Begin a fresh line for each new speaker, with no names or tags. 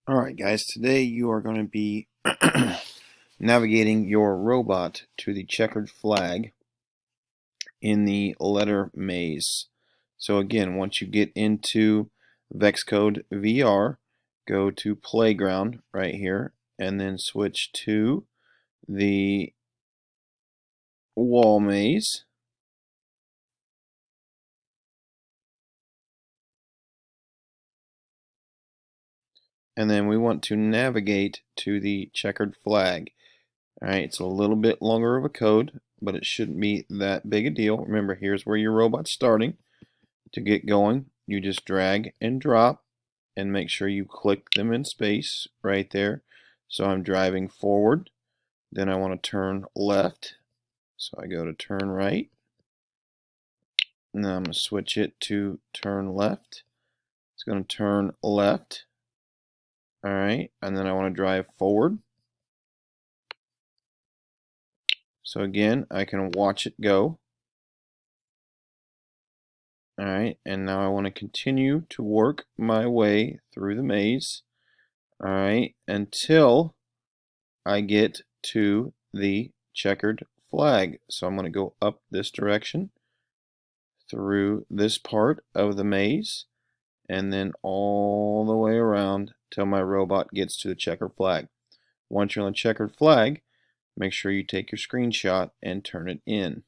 Alright guys, today you are going to be navigating your robot to the checkered flag in the letter maze. So again, once you get into VexCode VR, go to Playground right here and then switch to the wall maze. And then we want to navigate to the checkered flag. Alright, it's a little bit longer of a code, but it shouldn't be that big a deal. Remember, here's where your robot's starting. To get going, you just drag and drop and make sure you click them in space right there. So I'm driving forward, then I want to turn left. So I go to turn right. Now I'm going to switch it to turn left. It's going to turn left. Alright, and then I want to drive forward. So again, I can watch it go. Alright, and now I want to continue to work my way through the maze. Alright, until I get to the checkered flag. So I'm going to go up this direction through this part of the maze and then all the way around till my robot gets to the checkered flag. Once you're on the checkered flag, make sure you take your screenshot and turn it in.